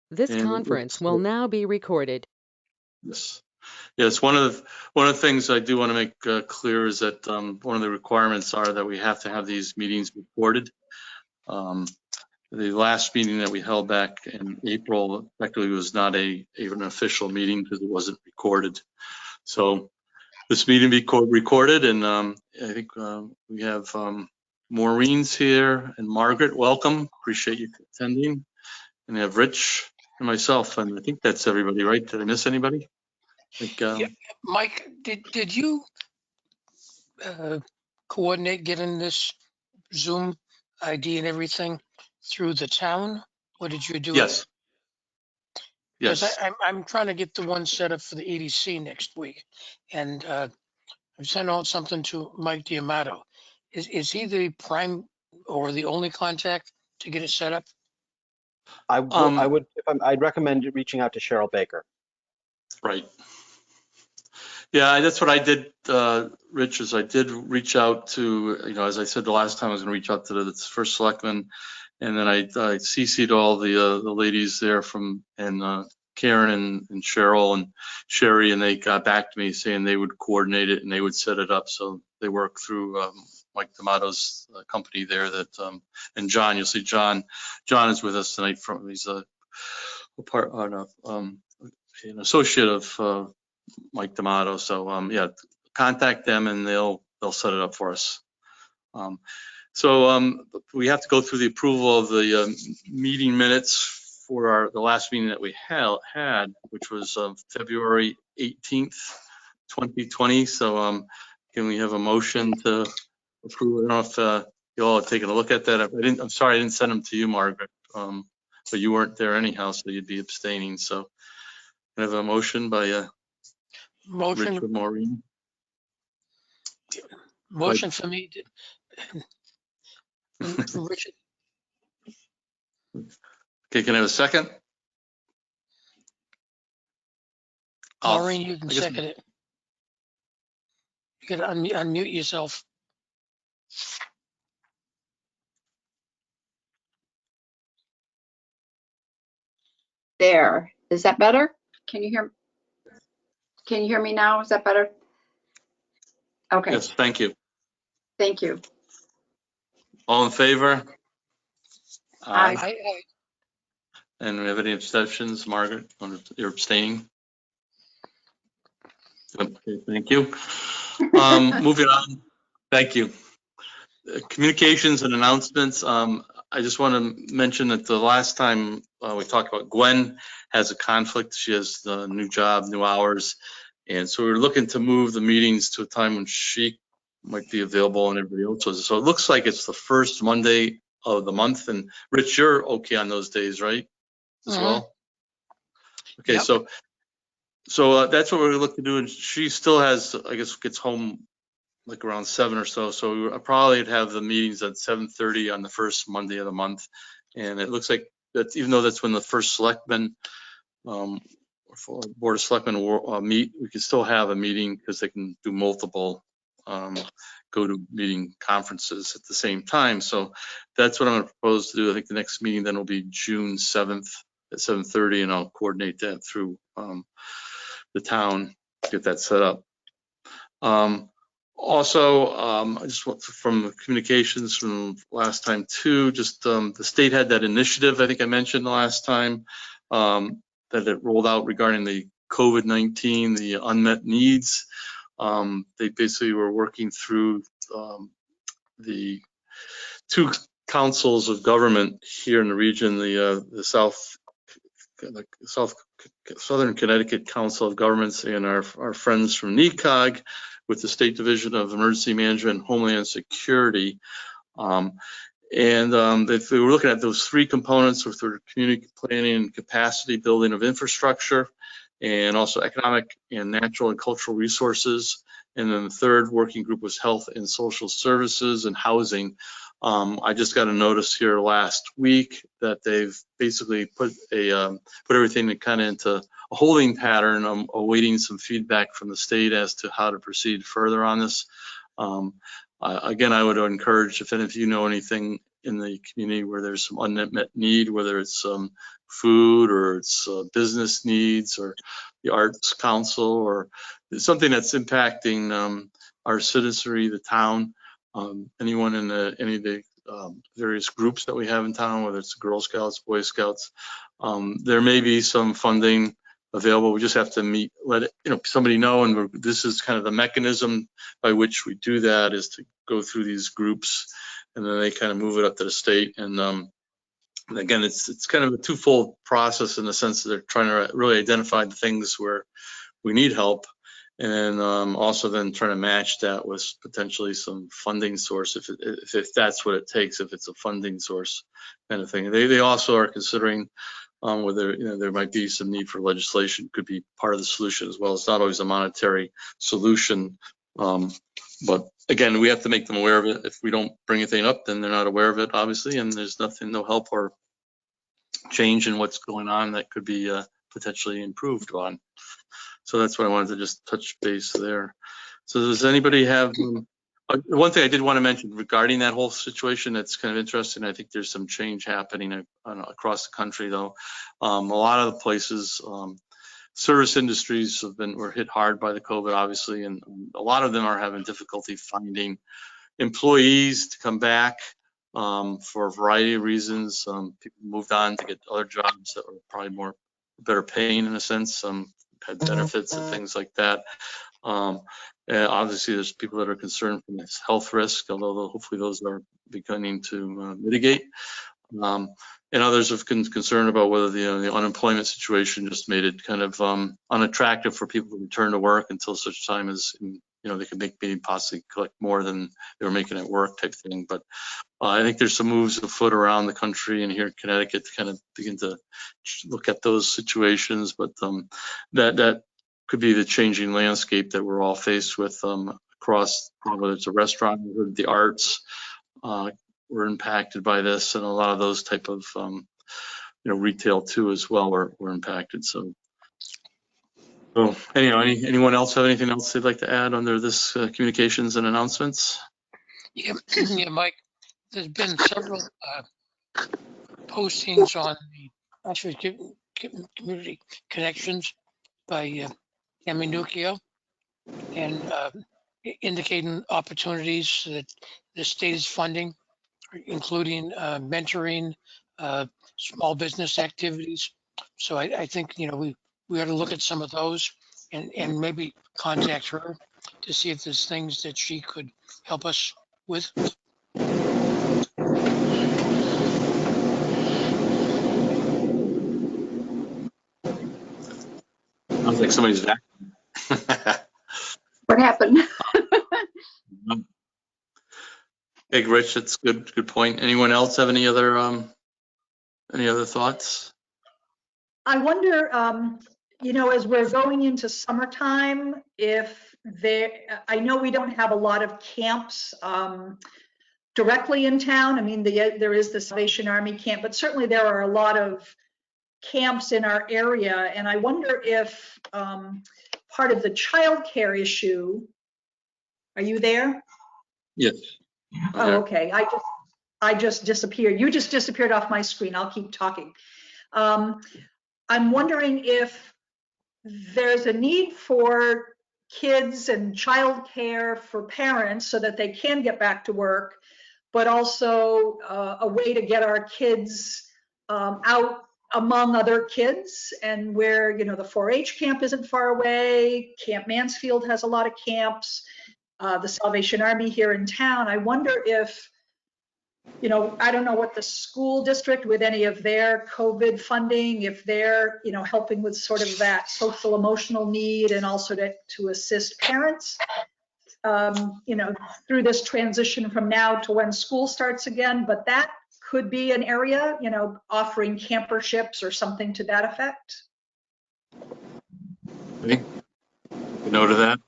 This And conference will now be recorded. yes, yes. One of the things I do want to make clear is that one of the requirements are that we have to have these meetings recorded. The last meeting that we held back in April actually was not an official meeting because it wasn't recorded. So this meeting be recorded, and I think we have Maureen's here and Margaret. Welcome, appreciate you attending. And we have Rich and myself, and I think that's everybody, right? Did I miss anybody? Like, Yeah. Mike, did you coordinate getting this Zoom ID and everything through the town, or did you do yes, it? Because yes. I'm trying to get the one set up for the EDC next week, and I've sent out something to Mike D'Amato. Is he the prime or the only contact to get it set up? I'd recommend reaching out to Cheryl Baker. Right. Yeah, that's what I did, Rich, is I did reach out to, as I said the last time, I was going to reach out to the first selectman, and then I CC'd all the ladies there and Karen and Cheryl and Sherry, and they got back to me saying they would coordinate it and they would set it up. So they work through Mike D'Amato's company there. And John, you'll see John is with us tonight. He's an associate of Mike D'Amato. So yeah, contact them and they'll set it up for us. So we have to go through the approval of the meeting minutes for the last meeting that we had, which was February 18th, 2020. So can we have a motion to approve? I don't know if you all have taken a look at that. I'm sorry I didn't send them to you, Margaret, but you weren't there anyhow, so you'd be abstaining. So can I have a motion by Rich or Maureen? Motion for me. Richard. Okay, can I have a second? Maureen, you can second it. You can unmute yourself. There. Is that better? Can you hear me now? Is that better? Okay. Yes, thank you. Thank you. All in favor? Aye. And do we have any abstentions? Margaret, you're abstaining? Okay, thank you. Moving on. Thank you. Communications and announcements. I just want to mention that the last time we talked about Gwen has a conflict. She has the new job, new hours. And so we're looking to move the meetings to a time when she might be available and everybody else is. So it looks like it's the first Monday of the month. And Rich, you're okay on those days, right? As well? Okay, yep. So that's what we're looking to do. And she still has, I guess, gets home like around 7 or so. So I probably would have the meetings at 7:30 on the first Monday of the month. And it looks like that even though that's when the first selectmen, Board of Selectmen will meet, we can still have a meeting because they can do multiple go-to-meeting conferences at the same time. So that's what I'm going to propose to do. I think the next meeting then will be June 7th at 7:30, and I'll coordinate that through the town to get that set up. Also, I just want from communications from last time too, just the state had that initiative, I think I mentioned the last time, that it rolled out regarding the COVID-19, the unmet needs. They basically were working through the two councils of government here in the region, the Southern Connecticut Council of Governments and our friends from NECOG with the State Division of Emergency Management and Homeland Security. They were looking at those three components with their community planning and capacity building of infrastructure, and also economic and natural and cultural resources. And then the third working group was health and social services and housing. I just got a notice here last week that they've basically put everything kind of into a holding pattern. I'm awaiting some feedback from the state as to how to proceed further on this. Again, I would encourage, if any of you know anything in the community where there's some unmet need, whether it's food or it's business needs or the Arts Council or something that's impacting our citizenry, the town, anyone in any of the various groups that we have in town, whether it's Girl Scouts, Boy Scouts. There may be some funding available. We just have to let somebody know, and this is kind of the mechanism by which we do that, is to go through these groups, and then they kind of move it up to the state. And again, it's kind of a twofold process in the sense that they're trying to really identify the things where we need help, and also then trying to match that with potentially some funding source if that's what it takes, if it's a funding source kind of thing. They also are considering whether there might be some need for legislation, could be part of the solution as well. It's not always a monetary solution, but again, we have to make them aware of it. If we don't bring anything up, then they're not aware of it, obviously, and there's no help or change in what's going on that could be potentially improved on. So that's what I wanted to just touch base there. So does anybody have one thing I did want to mention regarding that whole situation that's kind of interesting? I think there's some change happening across the country, though. A lot of the places, service industries were hit hard by the COVID, obviously, and a lot of them are having difficulty finding employees to come back for a variety of reasons. People moved on to get other jobs that were probably better paying in a sense. Had benefits and things like that. And obviously, there's people that are concerned from this health risk, although hopefully those are beginning to mitigate. And others have concerned about whether the unemployment situation just made it kind of unattractive for people to return to work until such time as they could maybe possibly collect more than they were making at work type thing. But I think there's some moves afoot around the country and here in Connecticut to kind of begin to look at those situations. But that could be the changing landscape that we're all faced with across, whether it's a restaurant or the arts. Were impacted by this, and a lot of those type of retail too as well were impacted. So anyhow, anyone else have anything else they'd like to add under this communications and announcements? Yeah, yeah, Mike, there's been several postings on the Ashford Community Connections by Tammy Nuccio, and indicating opportunities that the state is funding, including mentoring, small business activities. So I think we ought to look at some of those and maybe contact her to see if there's things that she could help us with. Sounds like somebody's back. What happened? Hey, Rich, that's good point. Anyone else have any other thoughts? I wonder, as we're going into summertime, I know we don't have a lot of camps directly in town. I mean, there is the Salvation Army camp, but certainly there are a lot of camps in our area. And I wonder if part of the childcare issue, are you there? Yes. Oh, okay. I just disappeared. You just disappeared off my screen. I'll keep talking. I'm wondering if there's a need for kids and childcare for parents so that they can get back to work, but also a way to get our kids out among other kids, and where the 4-H camp isn't far away. Camp Mansfield has a lot of camps. The Salvation Army here in town. I wonder if, I don't know what the school district with any of their COVID funding, if they're, helping with sort of that social emotional need, and also to assist parents, through this transition from now to when school starts again. But that could be an area, offering camperships or something to that effect. Okay. Note of that.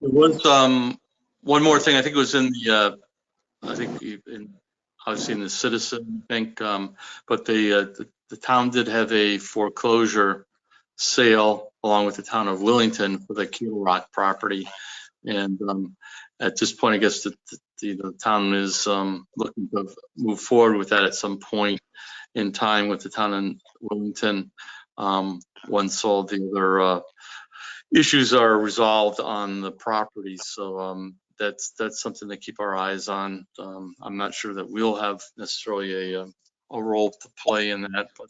There was one more thing. I think it was in the obviously in the Citizen Bank, but the town did have a foreclosure sale along with the town of Willington for the Keel Rock property. And at this point, I guess the town is looking to move forward with that at some point in time with the town in Willington, once all the other issues are resolved on the property. So that's something to keep our eyes on. I'm not sure that we'll have necessarily a role to play in that, but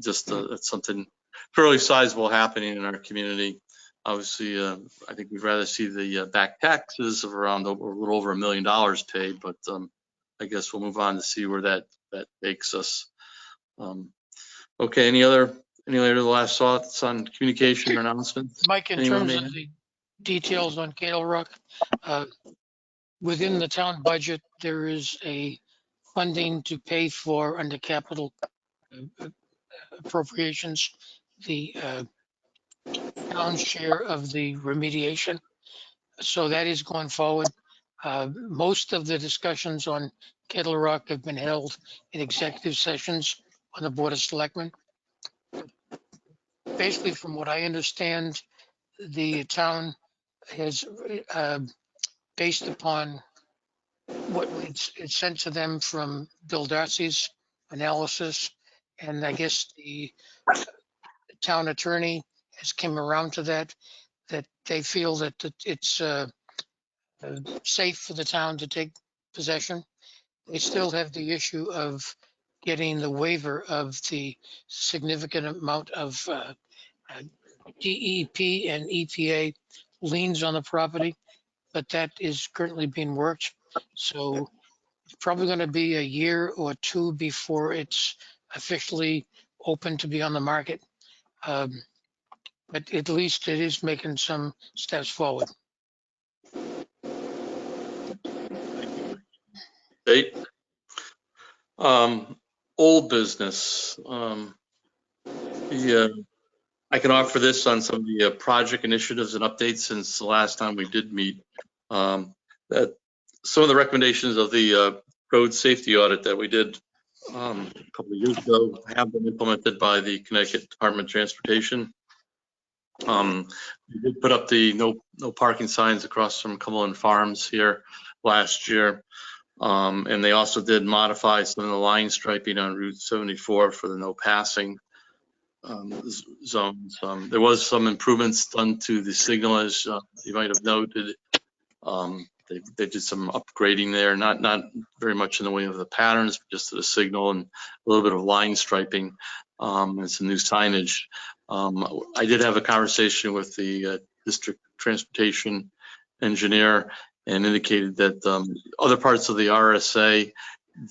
just it's something fairly sizable happening in our community. Obviously, I think we'd rather see the back taxes of around a little over $1 million paid, but I guess we'll move on to see where that takes us. Okay, any other last thoughts on communication or announcements? Mike, in Anyone terms may of the details on Kettle Rock, within the town budget, there is a funding to pay for under capital appropriations, the town's share of the remediation. So that is going forward. Most of the discussions on Kettle Rock have been held in executive sessions on the Board of Selectmen. Basically, from what I understand, the town has, based upon what it's sent to them from Bill Darcy's analysis, and I guess the town attorney has came around to that they feel that it's safe for the town to take possession. They still have the issue of getting the waiver of the significant amount of DEP and EPA liens on the property, but that is currently being worked. So it's probably going to be a year or two before it's officially open to be on the market. But at least it is making some steps forward. Date. Old business. I can offer this on some of the project initiatives and updates since the last time we did meet. That some of the recommendations of the road safety audit that we did a couple of years ago have been implemented by the Connecticut Department of Transportation. We did put up the no parking signs across from Cumberland Farms here last year. And they also did modify some of the line striping on Route 74 for the no passing zones. There was some improvements done to the signal, as you might have noted. They did some upgrading there, not very much in the way of the patterns, but just to the signal and a little bit of line striping and some new signage. I did have a conversation with the district transportation engineer and indicated that other parts of the RSA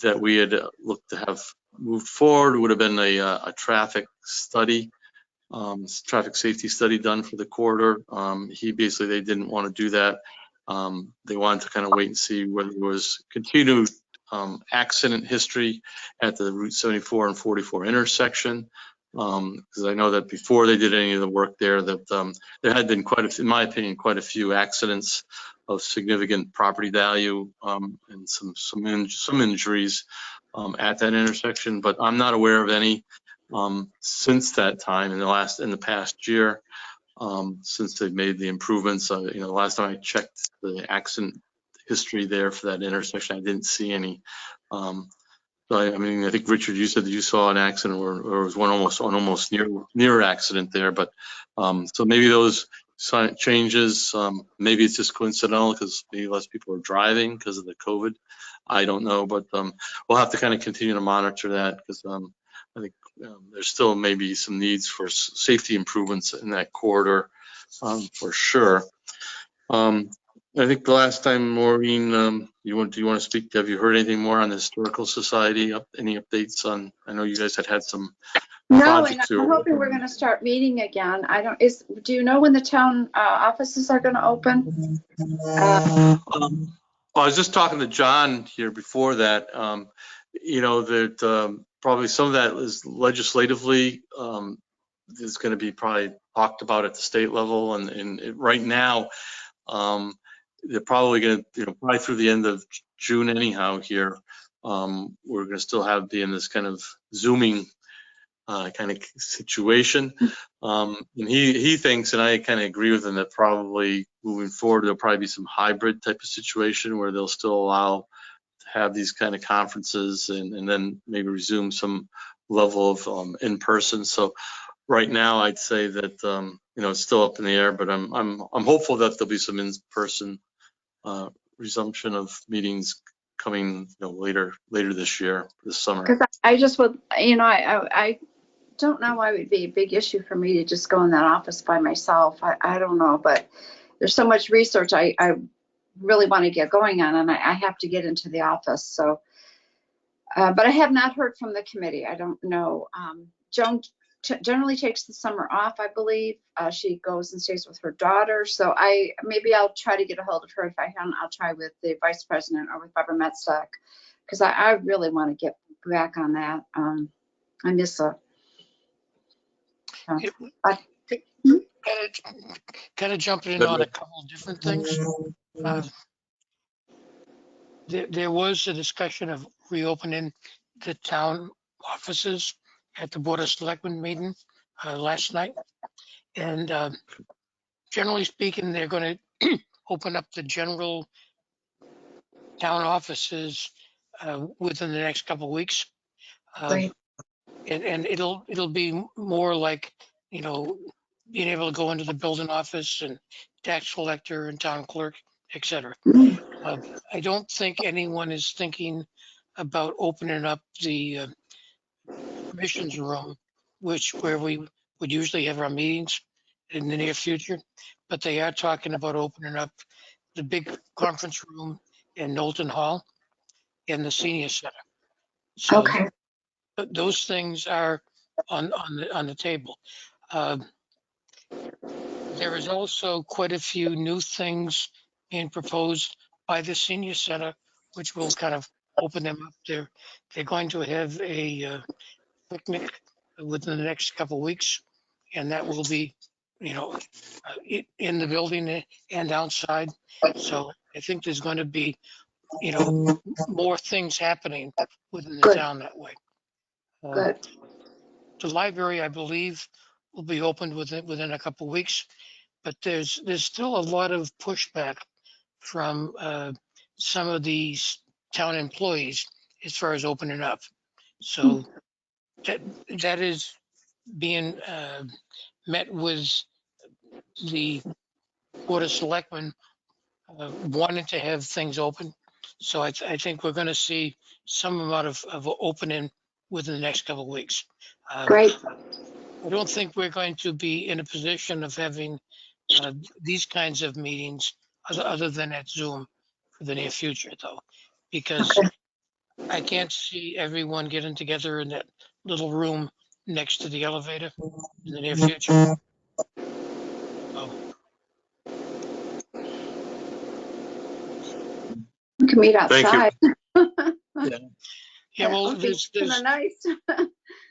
that we had looked to have moved forward would have been a traffic study, traffic safety study done for the corridor. They didn't want to do that. They wanted to kind of wait and see whether there was continued accident history at the Route 74 and 44 intersection. Because I know that before they did any of the work there, that there had been in my opinion, quite a few accidents of significant property value and some injuries at that intersection. But I'm not aware of any since that time in the past year, since they've made the improvements. The last time I checked the accident history there for that intersection, I didn't see any. I think Richard, you said that you saw an accident or it was one almost near accident there, but so maybe those changes, maybe it's just coincidental because maybe less people are driving because of the COVID. I don't know, but we'll have to kind of continue to monitor that because I think there's still maybe some needs for safety improvements in that corridor for sure. I think the last time, Maureen, do you want to speak? Have you heard anything more on the Historical Society? Any updates on? I know you guys had some. No, and I'm hoping we're going to start meeting again. Do you know when the town offices are going to open? Well, I was just talking to John here before that. That probably some of that is legislatively is going to be probably talked about at the state level, and right now. They're probably going to, probably through the end of June anyhow here, we're going to still be in this kind of Zooming kind of situation. And he thinks, and I kind of agree with him, that probably moving forward, there'll probably be some hybrid type of situation where they'll still allow to have these kind of conferences and then maybe resume some level of in-person. So right now, I'd say that, it's still up in the air, but I'm hopeful that there'll be some in-person resumption of meetings coming, later this year, this summer. Because I just would, I don't know why it would be a big issue for me to just go in that office by myself. I don't know, but there's so much research I really want to get going on, and I have to get into the office. So, but I have not heard from the committee. I don't know. Joan generally takes the summer off, I believe. She goes and stays with her daughter. So maybe I'll try to get a hold of her. If I haven't, I'll try with the vice president or with Barbara Metzak, because I really want to get back on that. I miss her. Kind of jumping in on a couple of different things. There was a discussion of reopening the town offices at the Board of Selectmen meeting last night. And generally speaking, they're going to open up the general town offices within the next couple of weeks. Right. And it'll be more like, being able to go into the building office and tax collector and town clerk, et cetera. I don't think anyone is thinking about opening up the commissions room, where we would usually have our meetings in the near future, but they are talking about opening up the big conference room in Knowlton Hall and the senior center. So Okay. those things are on the table. There is also quite a few new things being proposed by the senior center, which will kind of open them up. They're going to have a picnic within the next couple of weeks, and that will be, in the building and outside. So I think there's going to be, more things happening within the Good. town that way. Good. The library, I believe, will be opened within a couple of weeks, but there's still a lot of pushback from some of these town employees as far as opening up. So that is being met with the Board of Selectmen wanting to have things open. So I think we're going to see some amount of opening within the next couple of weeks. Great. I don't think we're going to be in a position of having these kinds of meetings other than at Zoom for the near future, though, because Okay. I can't see everyone getting together in that little room next to the elevator in the near future. So, We can meet Thank you. outside. yeah, well, It'll be kinda nice.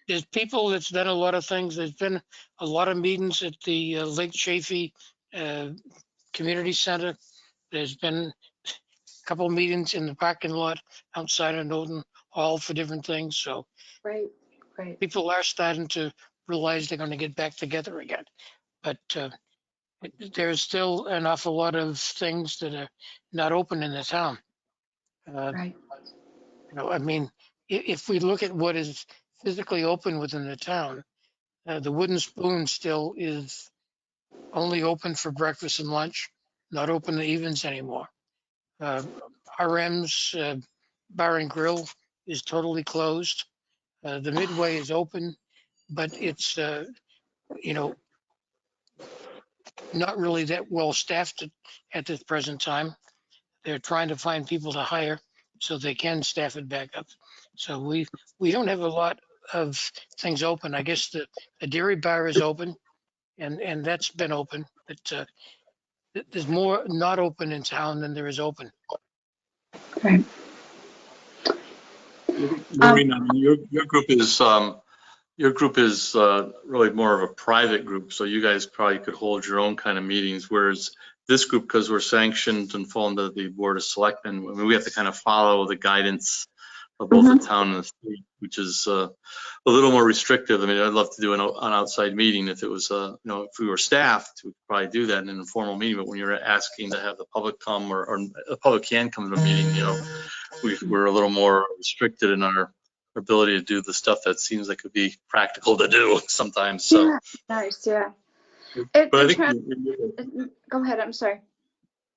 there's people that's done a lot of things. There's been a lot of meetings at the Lake Chaffee Community Center. There's been a couple of meetings in the parking lot outside of Knowlton Hall for different things. So Right. Right. people are starting to realize they're going to get back together again. But there's still an awful lot of things that are not open in the town. Right. I mean, if we look at what is physically open within the town, the Wooden Spoon still is only open for breakfast and lunch, not open in the evenings anymore. RM's Bar and Grill is totally closed. The Midway is open, but it's, not really that well staffed at this present time. They're trying to find people to hire so they can staff it back up. So we don't have a lot of things open. I guess the dairy bar is open, and that's been open, but there's more not open in town than there is open. Right. Maureen, I mean, your group is really more of a private group, so you guys probably could hold your own kind of meetings, whereas this group, because we're sanctioned and fall under the Board of Selectmen, I mean, we have to kind of follow the guidance of both the town and the state, which is a little more restrictive. I mean, I'd love to do an outside meeting if it was, you know, if we were staffed, we could probably do that in an informal meeting. But when you're asking to have the public come, or the public can come to a meeting, you know, we're a little more restricted in our ability to do the stuff that seems like it would be practical to do sometimes. So, Yeah, nice, yeah. but I think. Go ahead, I'm sorry.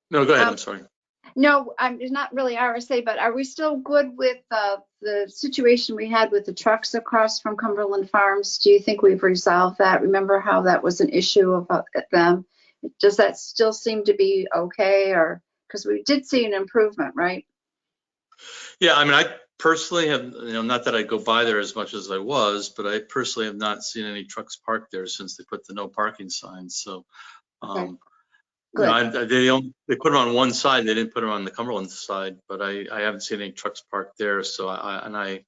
No, go ahead. I'm sorry. No, it's not really RSA, but are we still good with the situation we had with the trucks across from Cumberland Farms? Do you think we've resolved that? Remember how that was an issue about them? Does that still seem to be okay, or because we did see an improvement, right? Yeah, I mean, I personally have, you know, not that I go by there as much as I was, but I personally have not seen any trucks parked there since they put the no parking signs. So, Okay. you know, they put them on one side. They didn't put them on the Cumberland side, but I haven't seen any trucks parked there. So I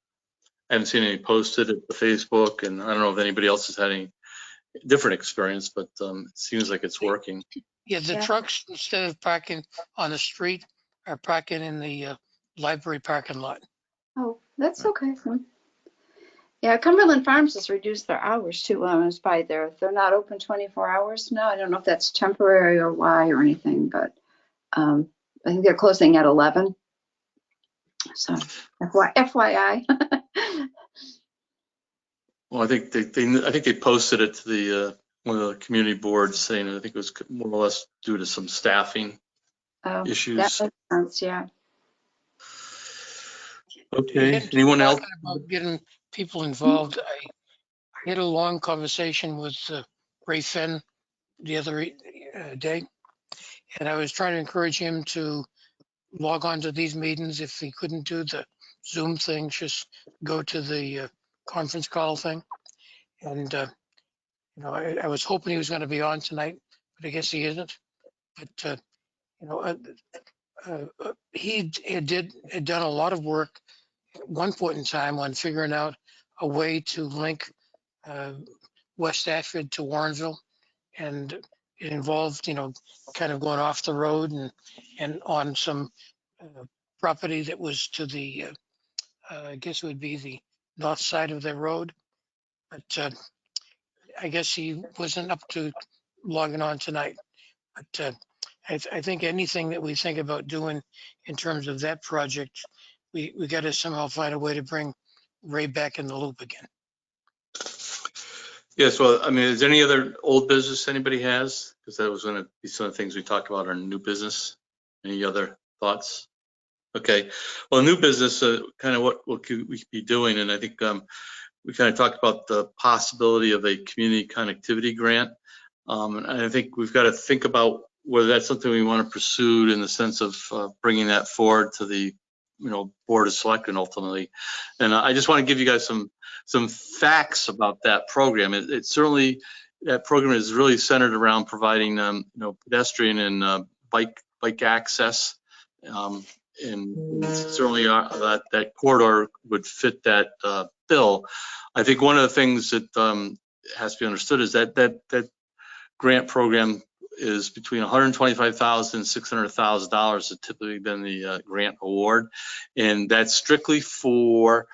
haven't seen any posted at the Facebook, and I don't know if anybody else has had any different experience, but it seems like it's working. Yeah, the trucks, instead of parking on the street, are parking in the library parking lot. Oh, that's okay. Yeah, Cumberland Farms has reduced their hours too when I was by there. They're not open 24 hours now. I don't know if that's temporary or why or anything, but I think they're closing at 11. So FYI. Well, I think they posted it to the one of the community boards saying, I think it was more or less due to some staffing issues. That makes sense, yeah. Okay, anyone else? Talking about getting people involved, I had a long conversation with Ray Fenn the other day, and I was trying to encourage him to log on to these meetings. If he couldn't do the Zoom thing, just go to the conference call thing. And, you know, I was hoping he was going to be on tonight, but I guess he isn't. But, you know, he had done a lot of work at one point in time on figuring out a way to link West Ashford to Warrenville, and it involved, you know, kind of going off the road and on some property that was to the, I guess it would be the north side of the road. But I guess he wasn't up to logging on tonight. But I think anything that we think about doing in terms of that project, we got to somehow find a way to bring Ray back in the loop again. Yes, well, I mean, is there any other old business anybody has? Because that was going to be some of the things we talked about our new business. Any other thoughts? Okay, well, new business, kind of what we could be doing, and I think we kind of talked about the possibility of a community connectivity grant. And I think we've got to think about whether that's something we want to pursue in the sense of bringing that forward to the, you know, Board of Selectmen ultimately. And I just want to give you guys some facts about that program. It certainly, that program is really centered around providing, you know, pedestrian and bike access. And certainly that corridor would fit that bill. I think one of the things that has to be understood is that grant program is between $125,000 and $600,000 has typically been the grant award, and that's strictly for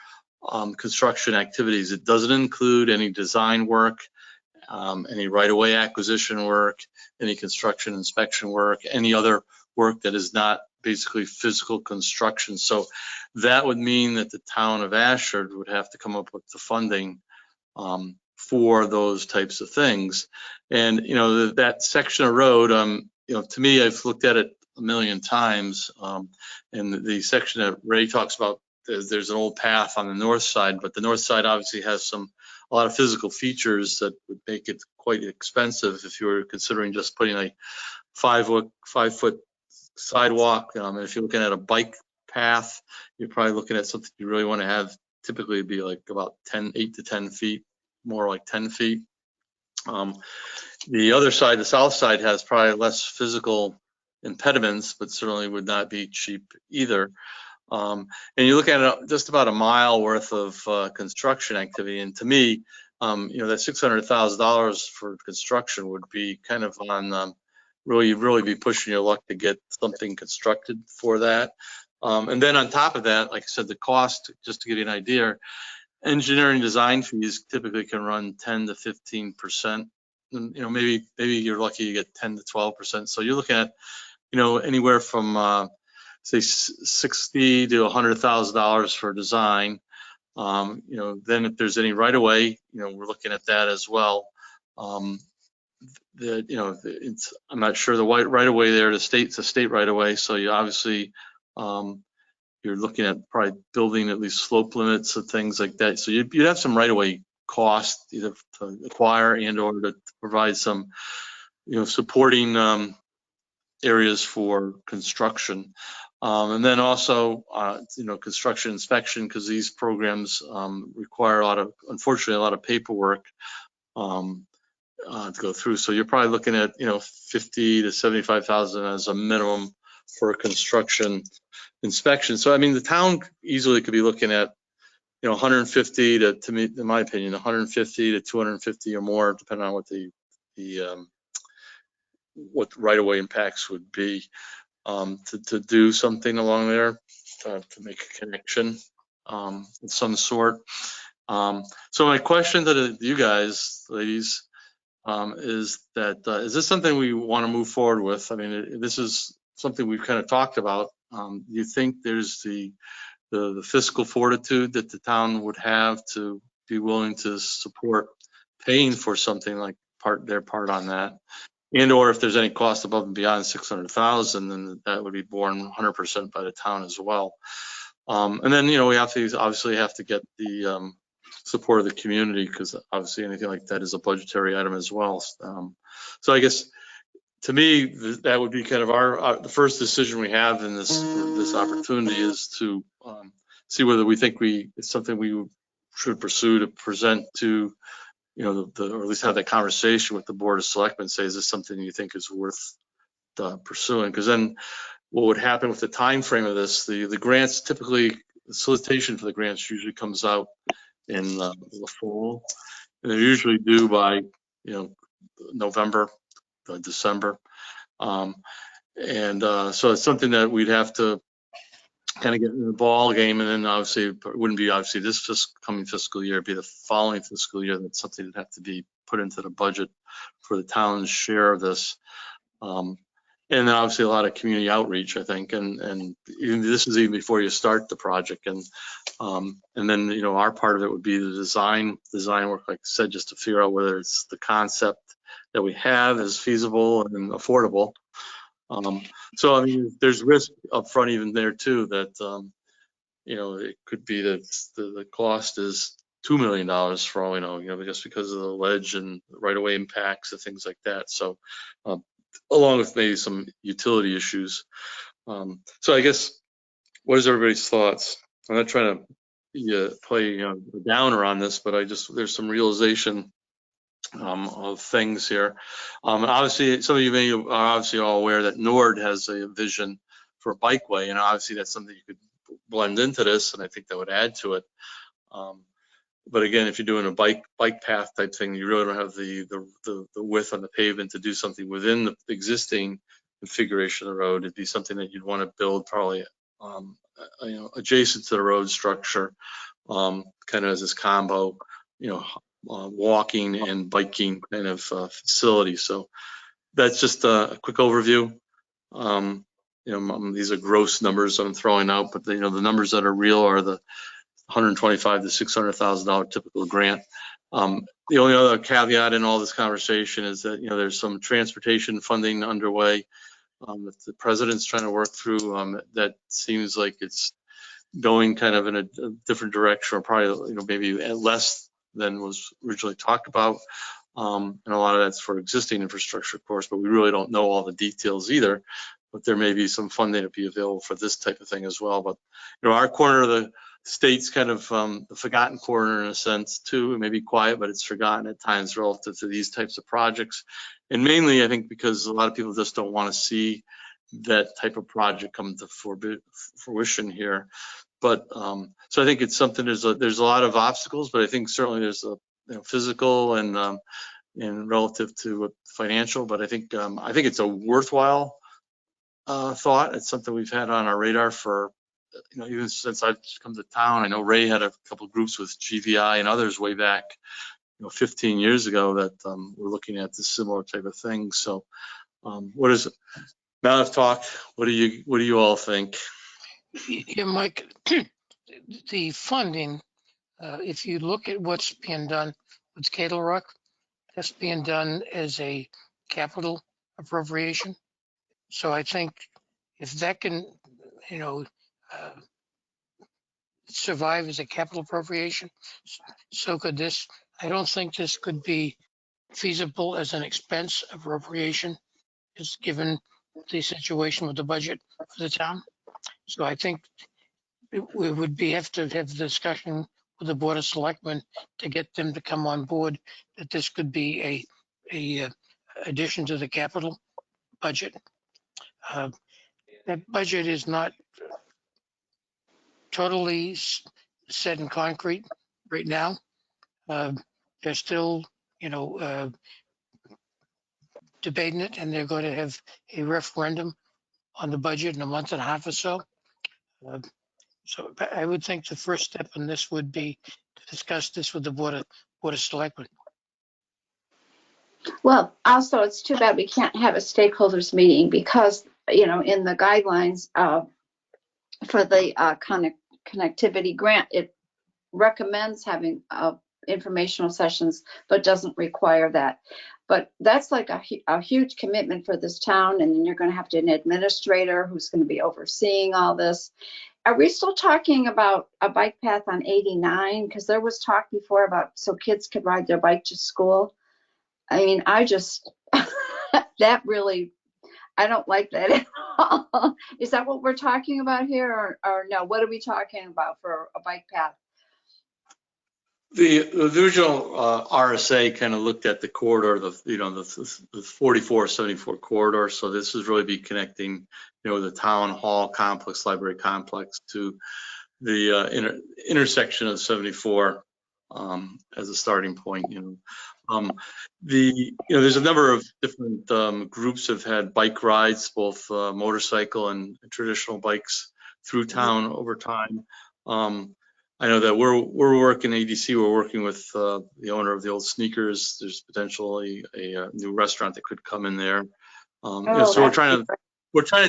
construction activities. It doesn't include any design work, any right-of-way acquisition work, any construction inspection work, any other work that is not basically physical construction. So that would mean that the town of Ashford would have to come up with the funding for those types of things. And, you know, that section of road, you know, to me, I've looked at it a million times. And the section that Ray talks about, there's an old path on the north side, but the north side obviously has a lot of physical features that would make it quite expensive if you were considering just putting a 5-foot sidewalk. And if you're looking at a bike path, you're probably looking at something you really want to have. Typically it'd be like about 8 to 10 feet, more like 10 feet. The other side, the south side, has probably less physical impediments, but certainly would not be cheap either. And you look at just about a mile worth of construction activity. And to me, you know, that $600,000 for construction would be kind of on really be pushing your luck to get something constructed for that. And then on top of that, like I said, the cost, just to give you an idea, engineering design fees typically can run 10 to 15%. And, maybe you're lucky you get 10 to 12%. So you're looking at, anywhere from say $60,000 to $100,000 for design. Then if there's any right of way, we're looking at that as well. I'm not sure the right of way there. It's a state right of way, so you obviously you're looking at probably building at least slope limits and things like that. So you'd have some right of way cost either to acquire and or to provide some, supporting areas for construction. And then also, construction inspection, because these programs require unfortunately, a lot of paperwork to go through. So you're probably looking at, 50 to 75,000 as a minimum for construction inspection. So, I mean, the town easily could be looking at, 150 to me, in my opinion, 150 to 250 or more, depending on what what right-of-way impacts would be. To do something along there, to make a connection of some sort. So my question to you guys, ladies, is this something we want to move forward with? I mean, this is something we've kind of talked about. Do you think there's the fiscal fortitude that the town would have to be willing to support paying for something like their part on that? And or if there's any cost above and beyond 600,000, then that would be borne 100% by the town as well. And then, we obviously have to get the support of the community, because obviously anything like that is a budgetary item as well. So I guess to me, that would be kind of the first decision we have in this opportunity, is to see whether we think it's something we should pursue to present to, or at least have that conversation with the Board of Selectmen, say, is this something you think is worth pursuing? Because then what would happen with the time frame of this, the grants, typically the solicitation for the grants usually comes out in the fall, and they're usually due by November, December, so it's something that we'd have to kind of get in the ball game, and then obviously it wouldn't be this coming fiscal year, it'd be the following fiscal year. That's something that'd have to be put into the budget for the town's share of this. And then obviously a lot of community outreach, I think, and even this is even before you start the project, and then our part of it would be the design work, like I said, just to figure out whether it's the concept that we have is feasible and affordable. So I mean, there's risk up front even there too, that it could be that the cost is $2 million for all we know, just because of the ledge and right-of-way impacts and things like that. So along with maybe some utility issues. So I guess, what is everybody's thoughts? I'm not trying to play a downer on this, but there's some realization of things here. Obviously, some of you are obviously all aware that Nord has a vision for a bikeway, and obviously that's something you could blend into this, and I think that would add to it. But again, if you're doing a bike path type thing, you really don't have the width on the pavement to do something within the existing configuration of the road. It'd be something that you'd want to build probably adjacent to the road structure, kind of as this combo, walking and biking kind of facility. So that's just a quick overview. These are gross numbers that I'm throwing out, but the numbers that are real are the $125,000 to $600,000 typical grant. The only other caveat in all this conversation is that there's some transportation funding underway that the president's trying to work through. That seems like it's going kind of in a different direction, or probably maybe less than was originally talked about. And a lot of that's for existing infrastructure, of course, but we really don't know all the details either. But there may be some funding to be available for this type of thing as well. But our corner of the state's kind of the forgotten corner in a sense too. It may be quiet, but it's forgotten at times relative to these types of projects. And mainly, I think, because a lot of people just don't want to see that type of project come to fruition here. But so I think it's something. There's a lot of obstacles, but I think certainly there's a physical and relative to financial. But I think it's a worthwhile thought. It's something we've had on our radar for even since I've come to town, I know Ray had a couple of groups with GVI and others way back, 15 years ago that were looking at this similar type of thing. So what is it? Now I've talked, what do you all think? Yeah, Mike, the funding, if you look at what's being done with Cattle Rock, that's being done as a capital appropriation. So I think if that can, survive as a capital appropriation, so could this. I don't think this could be feasible as an expense appropriation, just given the situation with the budget for the town. So I think we would have to have a discussion with the Board of Selectmen to get them to come on board that this could be a addition to the capital budget. That budget is not totally set in concrete right now. They're still, debating it, and they're going to have a referendum on the budget in a month and a half or so. So I would think the first step in this would be to discuss this with the Board of Selectmen. Well, also, it's too bad we can't have a stakeholders meeting because, in the guidelines for the connectivity grant, it recommends having informational sessions, but doesn't require that. But that's like a huge commitment for this town, and then you're going to have an administrator who's going to be overseeing all this. Are we still talking about a bike path on 89? Because there was talk before about so kids could ride their bike to school. I mean, I just, that really, I don't like that at all. Is that what we're talking about here, or no? What are we talking about for a bike path? The original RSA kind of looked at the corridor, the 4474 corridor. So this would really be connecting, the town hall complex, library complex to the intersection of 74 as a starting point. There's a number of different groups have had bike rides, both motorcycle and traditional bikes through town over time. I know that we're working ADC. We're working with the owner of the old Sneakers. There's potentially a new restaurant that could come in there. So we're trying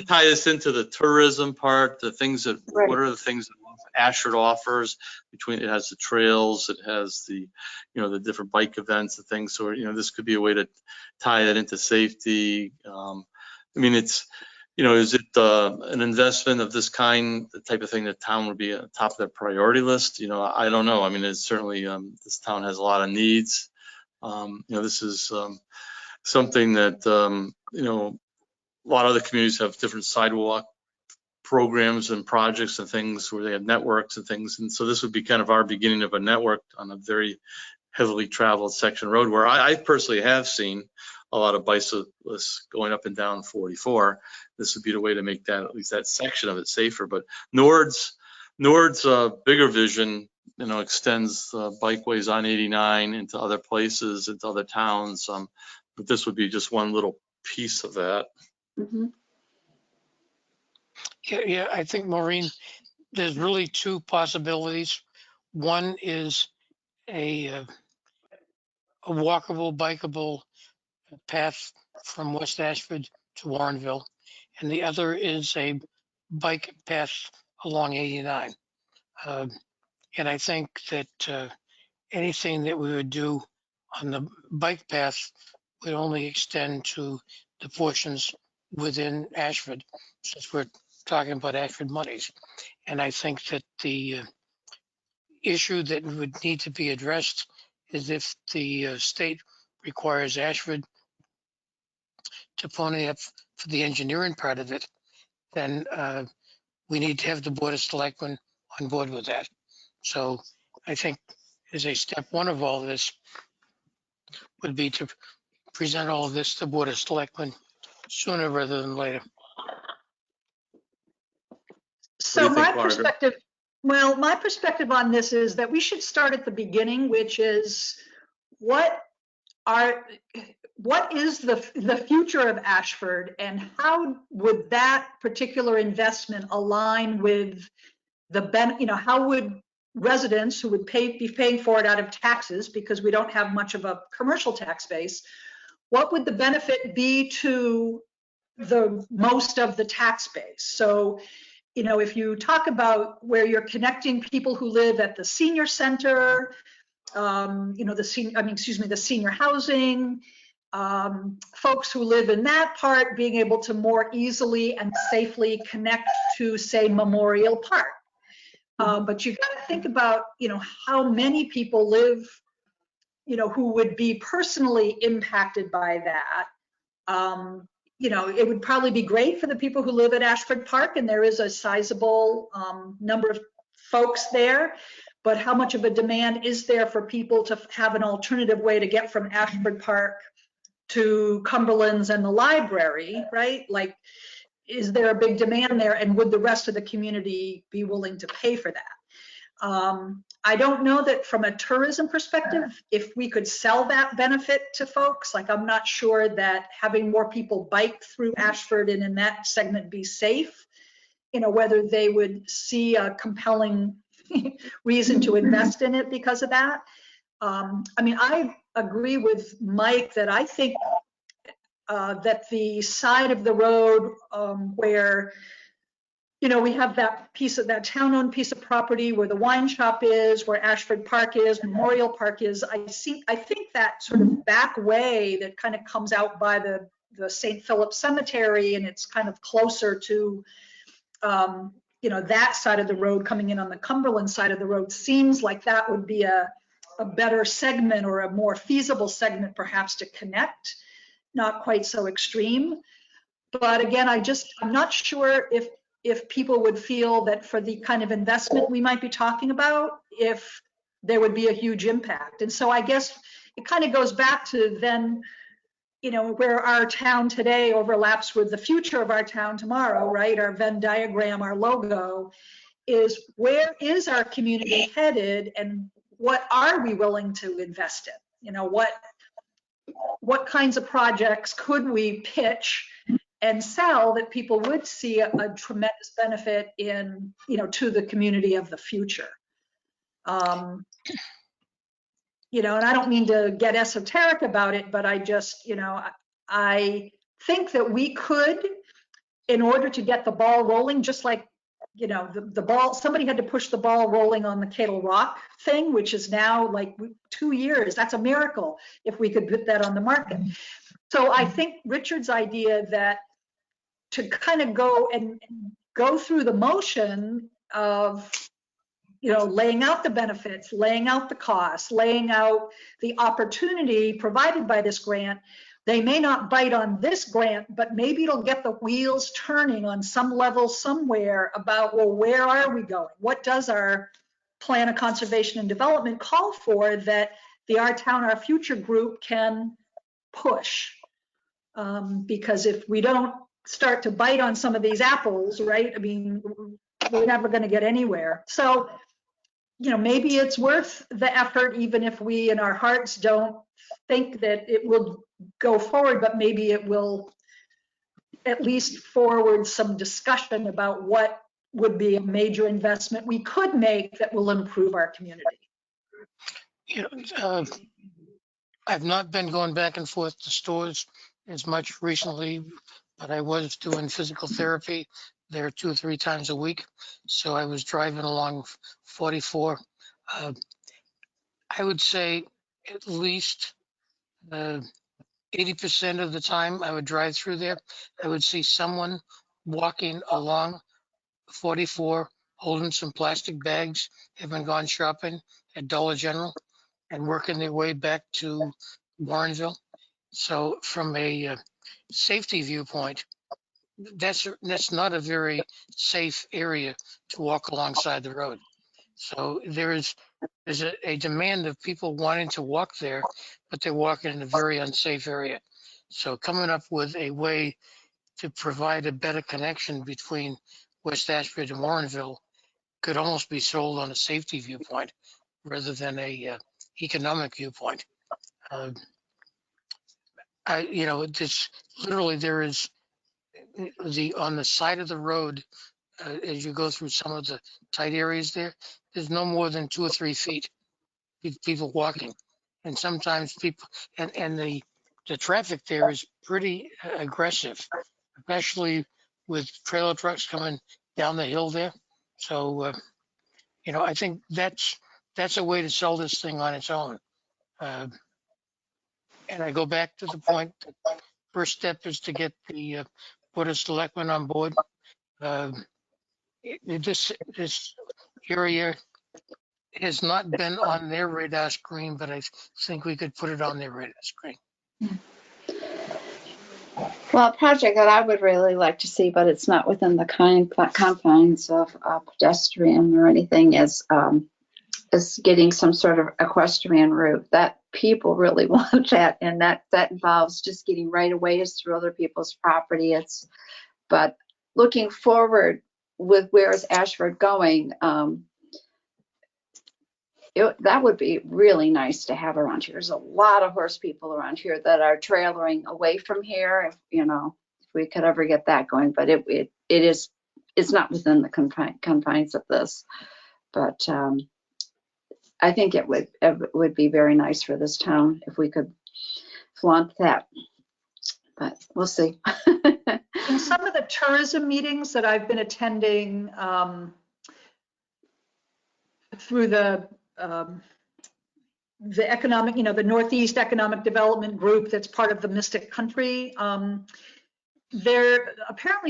to tie this into the tourism part. The things that what are the things that Ashford offers? Between it has the trails, it has the the different bike events and things. So this could be a way to tie that into safety. It's is it an investment of this kind, the type of thing that town would be at the top of their priority list? I don't know. It's certainly this town has a lot of needs. This is something that a lot of other communities have different sidewalk programs and projects and things where they have networks and things. And so this would be kind of our beginning of a network on a very heavily traveled section road where I personally have seen a lot of bicyclists going up and down 44. This would be the way to make that, at least that section of it, safer. But Nord's bigger vision, extends bikeways on 89 into other places, into other towns. But this would be just one little piece of that. Mm-hmm. Yeah, I think, Maureen, there's really two possibilities. One is a walkable, bikeable path from West Ashford to Warrenville, and the other is a bike path along 89. And I think that anything that we would do on the bike path would only extend to the portions within Ashford, since we're talking about Ashford monies. And I think that the issue that would need to be addressed is if the state requires Ashford to pony up for the engineering part of it, then we need to have the Board of Selectmen on board with that. So I think as a step one of all this would be to present all of this to the Board of Selectmen sooner rather than later. So think, my Margaret? perspective on this is that we should start at the beginning, which is what is the future of Ashford, and how would that particular investment align with how would residents who would be paying for it out of taxes, because we don't have much of a commercial tax base, what would the benefit be to the most of the tax base? So, if you talk about where you're connecting people who live at the senior center, the senior housing, folks who live in that part being able to more easily and safely connect to, say, Memorial Park. But you got to think about, how many people live, who would be personally impacted by that. It would probably be great for the people who live at Ashford Park, and there is a sizable number of folks there. But how much of a demand is there for people to have an alternative way to get from Ashford Park to Cumberland's and the library, right? Like, is there a big demand there, and would the rest of the community be willing to pay for that? I don't know that from a tourism perspective, if we could sell that benefit to folks. Like, I'm not sure that having more people bike through Ashford and in that segment be safe, whether they would see a compelling reason to invest in it because of that. I agree with Mike that I think that the side of the road where we have that town-owned piece of property where the wine shop is, where Ashford Park is, Memorial Park is. I think that sort of back way that kind of comes out by the St. Philip Cemetery, and it's kind of closer to that side of the road coming in on the Cumberland side of the road, seems like that would be a better segment, or a more feasible segment perhaps to connect, not quite so extreme. But again, I'm not sure if people would feel that for the kind of investment we might be talking about, if there would be a huge impact. And so I guess it kind of goes back to then, where our town today overlaps with the future of our town tomorrow, right? Our Venn diagram, our logo, is where is our community headed, and what are we willing to invest in? What kinds of projects could we pitch and sell that people would see a tremendous benefit in, to the community of the future. And I don't mean to get esoteric about it, but I just, I think that we could, in order to get the ball rolling, just like, the ball, somebody had to push the ball rolling on the Kettle Rock thing, which is now like 2 years. That's a miracle if we could put that on the market. So I think Richard's idea that to kind of go through the motion of, laying out the benefits, laying out the costs, laying out the opportunity provided by this grant. They may not bite on this grant, but maybe it'll get the wheels turning on some level somewhere about, well, where are we going? What does our plan of conservation and development call for that the Our Town, Our Future group can push? Because if we don't start to bite on some of these apples, right? I mean, we're never going to get anywhere. So, maybe it's worth the effort, even if we in our hearts don't think that it will go forward, but maybe it will at least forward some discussion about what would be a major investment we could make that will improve our community. I've not been going back and forth to stores as much recently, but I was doing physical therapy there 2 or 3 times a week. So I was driving along 44. I would say at least 80% of the time I would drive through there, I would see someone walking along 44, holding some plastic bags, having gone shopping at Dollar General and working their way back to Warrenville. So from a safety viewpoint, that's not a very safe area to walk alongside the road. So there's a demand of people wanting to walk there, but they're walking in a very unsafe area. So coming up with a way to provide a better connection between West Ashford and Warrenville could almost be sold on a safety viewpoint rather than a economic viewpoint. It's literally, there is on the side of the road as you go through some of the tight areas there, there's no more than 2 or 3 feet, people walking. And sometimes people, and the traffic there is pretty aggressive, especially with trailer trucks coming down the hill there. So, you know, I think that's a way to sell this thing on its own. And I go back to the point that first step is to get the Board of Selectmen on board. This area has not been on their radar screen, but I think we could put it on their radar screen. Well, a project that I would really like to see, but it's not within the confines of pedestrian or anything, is getting some sort of equestrian route. That people really want that, and that involves just getting right of ways through other people's property. But looking forward with where is Ashford going, that would be really nice to have around here. There's a lot of horse people around here that are trailering away from here. If we could ever get that going, but it's not within the confines of this. But I think it would be very nice for this town if we could flaunt that. But we'll see. In some of the tourism meetings that I've been attending through the economic, the Northeast Economic Development Group that's part of the Mystic Country, apparently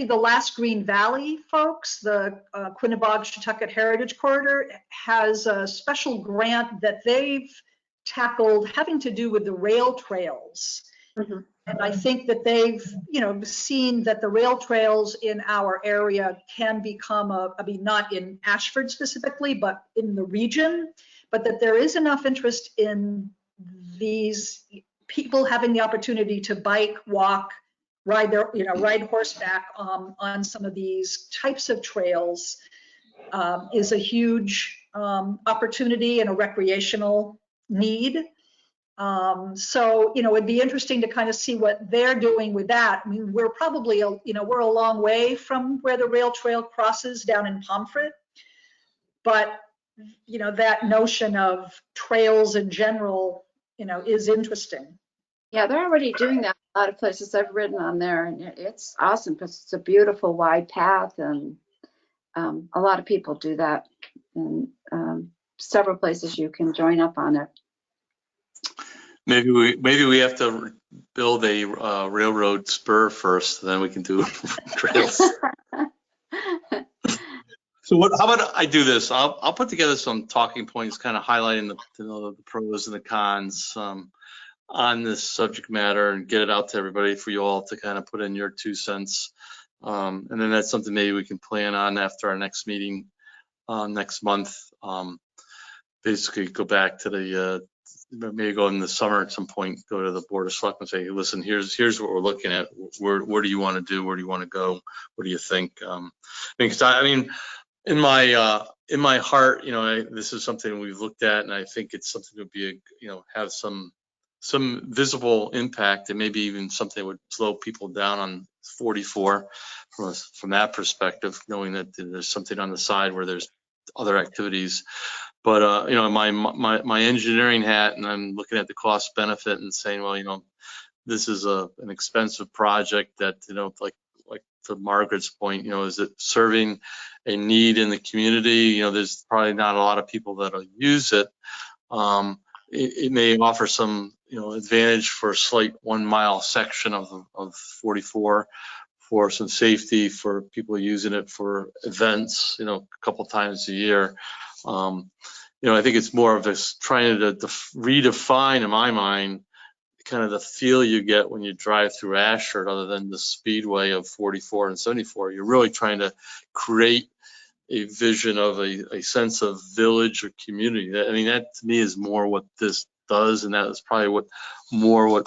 the Last Green Valley folks, the Quinebaug-Shetucket Heritage Corridor, has a special grant that they've tackled having to do with the rail trails. Mm-hmm. And I think that they've, seen that the rail trails in our area can become not in Ashford specifically, but in the region, but that there is enough interest in these people having the opportunity to bike, walk, ride horseback on some of these types of trails is a huge opportunity and a recreational need. So, it'd be interesting to kind of see what they're doing with that. I mean, we're probably, we're a long way from where the rail trail crosses down in Pomfret, but, that notion of trails in general, is interesting. Yeah, they're already doing that. A lot of places I've ridden on there, and it's awesome because it's a beautiful wide path, and a lot of people do that. And several places you can join up on it. Maybe we have to build a railroad spur first, then we can do trails. So how about I do this? I'll put together some talking points, kind of highlighting the pros and the cons on this subject matter, and get it out to everybody for you all to kind of put in your 2 cents. And then that's something maybe we can plan on after our next meeting next month. Basically go back to maybe go in the summer at some point, go to the Board of Selectmen and say, hey, listen, here's what we're looking at. Where do you want to do? Where do you want to go? What do you think? Because I mean, in my heart, this is something we've looked at, and I think it's something that would be, have some visible impact, and maybe even something that would slow people down on 44 from that perspective, knowing that there's something on the side where there's other activities. But my engineering hat, and I'm looking at the cost benefit and saying, well, this is an expensive project that, like to Margaret's point, is it serving a need in the community? There's probably not a lot of people that'll use it. It may offer some, advantage for a slight 1 mile section of 44 for some safety for people using it for events, a couple times a year. I think it's more of this trying to redefine, in my mind, kind of the feel you get when you drive through Ashford, other than the speedway of 44 and 74. You're really trying to create a vision of a sense of village or community. I mean, that to me is more what this does, and that was probably what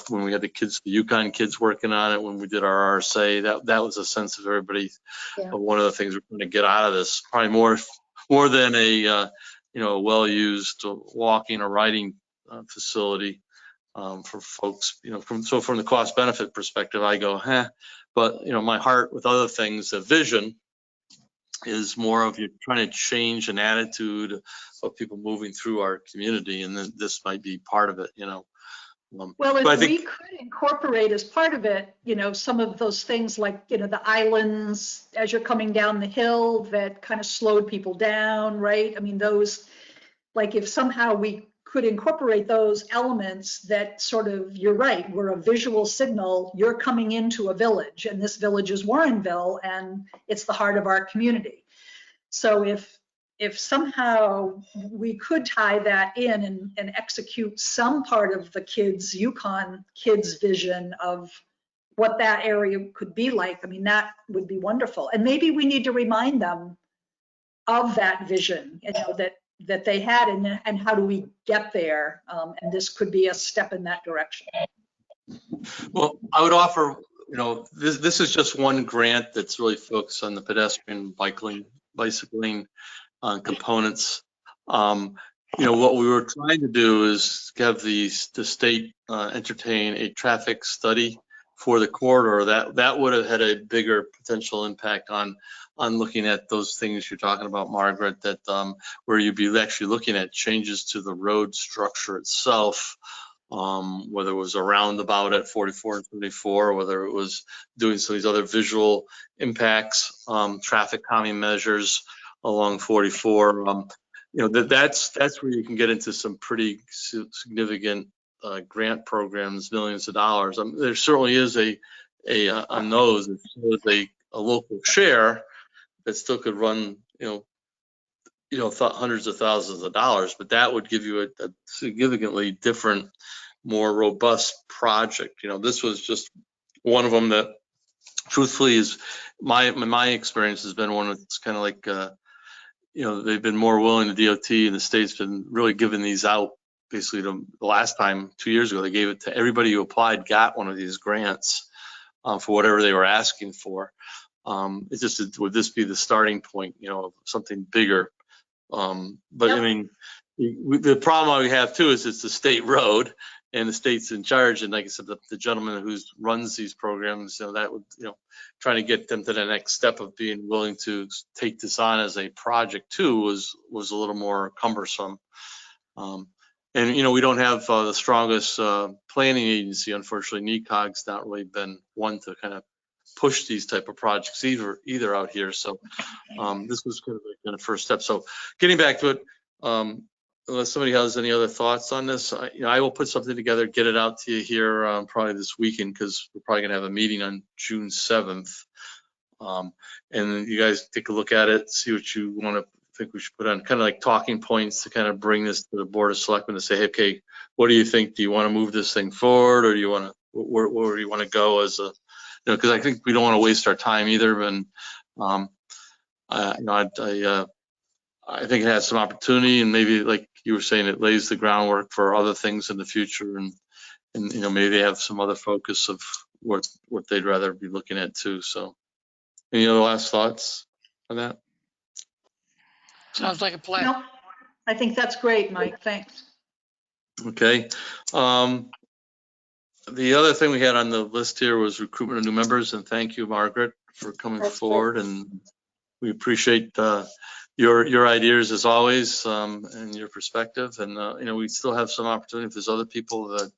when we had the Yukon kids working on it, when we did our RSA, that was a sense of everybody. Yeah. One of the things we're going to get out of this, probably more than a well-used walking or riding facility for folks. From the cost benefit perspective, I go, but my heart with other things, the vision is more of you're trying to change an attitude of people moving through our community, and then this might be part of it, you know. Well, but I if we think, could incorporate as part of it, you know, some of those things like, you know, the islands as you're coming down the hill that kind of slowed people down, right? I mean, those, like if somehow we could incorporate those elements that sort of, you're right, we're a visual signal, you're coming into a village and this village is Warrenville and it's the heart of our community. So if somehow we could tie that in and execute some part of the Yukon kids vision of what that area could be like, I mean, that would be wonderful. And maybe we need to remind them of that vision, you know, that they had, and how do we get there? And this could be a step in that direction. well, I would offer, you know, this is just one grant that's really focused on the pedestrian bicycling components. You know, what we were trying to do is have the state entertain a traffic study for the corridor. That would have had a bigger potential impact on looking at those things you're talking about, Margaret, that where you'd be actually looking at changes to the road structure itself, whether it was a roundabout at 44 and 74, whether it was doing some of these other visual impacts, traffic calming measures along 44. You know, that's where you can get into some pretty significant grant programs, millions of dollars. There certainly is on those, there's a local share that still could run, hundreds of thousands of dollars, but that would give you a significantly different, more robust project. You know, this was just one of them that, truthfully, is my experience has been one that's kind of like, they've been more willing, the DOT and the state's been really giving these out. Basically, the last time, 2 years ago, they gave it to everybody who applied, got one of these grants for whatever they were asking for. It's just, would this be the starting point, of something bigger? But Yep. I mean, the problem we have too is it's a state road and the state's in charge. And like I said, the gentleman who runs these programs, that would, trying to get them to the next step of being willing to take this on as a project too was a little more cumbersome. And we don't have the strongest planning agency. Unfortunately, NECOG's not really been one to kind of push these type of projects either out here. So this was kind of a first step. So getting back to it, unless somebody has any other thoughts on this, I will put something together, get it out to you here probably this weekend, because we're probably gonna have a meeting on June 7th. And you guys take a look at it, see what you want to think we should put on, kind of like talking points to kind of bring this to the Board of Selectmen to say, hey, okay, what do you think? Do you want to move this thing forward, or do you want to, where do you want to go as a, because I think we don't want to waste our time either. And I think it has some opportunity, and maybe, like you were saying, it lays the groundwork for other things in the future, and maybe they have some other focus of what they'd rather be looking at too. So, any other last thoughts on that? Sounds like a plan. No, I think that's great, Mike. Thanks. Okay. The other thing we had on the list here was recruitment of new members, and thank you, Margaret, for coming forward. And we appreciate your ideas as always, and your perspective. And we still have some opportunity if there's other people that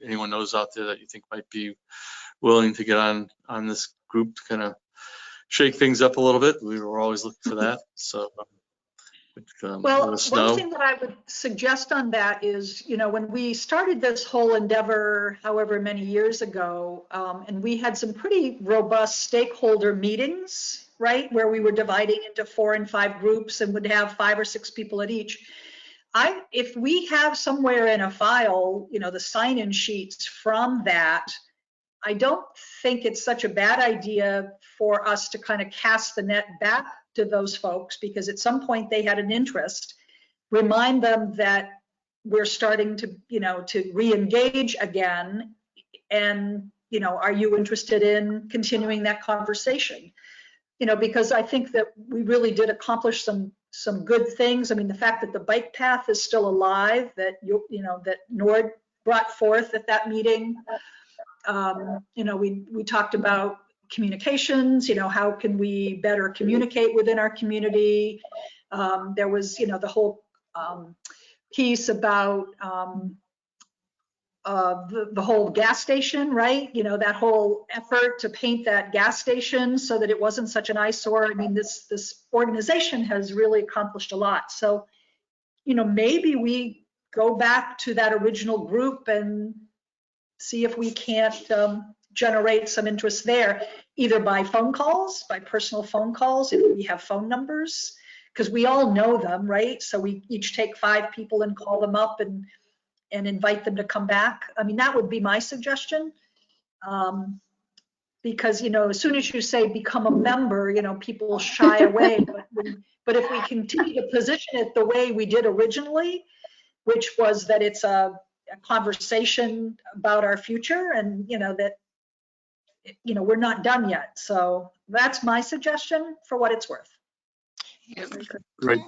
anyone knows out there that you think might be willing to get on this group to kind of shake things up a little bit. We were always looking for that. So. Well, let us one know. thing that I would suggest on that is, when we started this whole endeavor, however many years ago, and we had some pretty robust stakeholder meetings, right, where we were dividing into 4 and 5 groups and would have 5 or 6 people at each. If we have somewhere in a file, the sign-in sheets from that, I don't think it's such a bad idea for us to kind of cast the net back to those folks, because at some point they had an interest. Remind them that we're starting to, to re-engage again, and are you interested in continuing that conversation? Because I think that we really did accomplish some good things. I mean, the fact that the bike path is still alive, that that Nord brought forth at that meeting. We talked about communications, how can we better communicate within our community? There was, the whole piece about the whole gas station, right? That whole effort to paint that gas station so that it wasn't such an eyesore. I mean, this organization has really accomplished a lot. So, maybe we go back to that original group and see if we can't generate some interest there, either by phone calls, by personal phone calls, if we have phone numbers, because we all know them, right? So we each take 5 people and call them up and invite them to come back. I mean, that would be my suggestion. Because, as soon as you say become a member, people shy away. But if we continue to position it the way we did originally, which was that it's a conversation about our future, and that we're not done yet. So that's my suggestion for what it's worth. Yeah, Right.